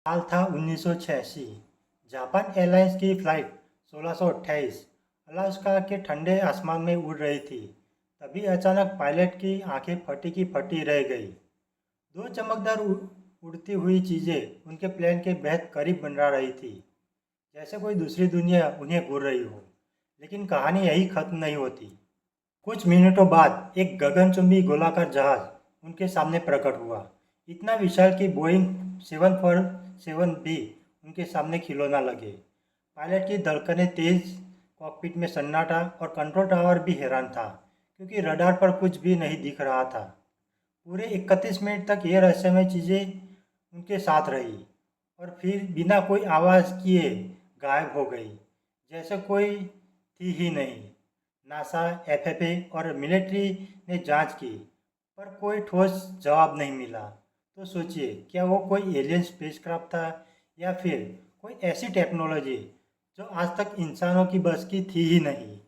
साल था 1986। Japan airlines की फ़्लाइट 1628 अलास्का के ठंडे आसमान में उड़ रही थी। तभी अचानक पायलट की आंखें फटी की फटी रह गई। दो चमकदार उड़ती हुई चीज़ें उनके प्लेन के बेहद करीब मंडरा रही थी, जैसे कोई दूसरी दुनिया उन्हें घूर रही हो। लेकिन कहानी यही खत्म नहीं होती। कुछ मिनटों बाद एक गगनचुंबी गोलाकार जहाज उनके सामने प्रकट हुआ, इतना विशाल कि बोइंग 747 भी उनके सामने खिलौना लगे। पायलट की धड़कनें तेज, कॉकपिट में सन्नाटा और कंट्रोल टावर भी हैरान था, क्योंकि रडार पर कुछ भी नहीं दिख रहा था। पूरे 31 मिनट तक ये रहस्यमय चीज़ें उनके साथ रही और फिर बिना कोई आवाज़ किए गायब हो गई, जैसे कोई थी ही नहीं। नासा, एफएफए और मिलिट्री ने जांच की, पर कोई ठोस जवाब नहीं मिला। तो सोचिए, क्या वो कोई एलियन स्पेसक्राफ्ट था या फिर कोई ऐसी टेक्नोलॉजी जो आज तक इंसानों की बस की थी ही नहीं।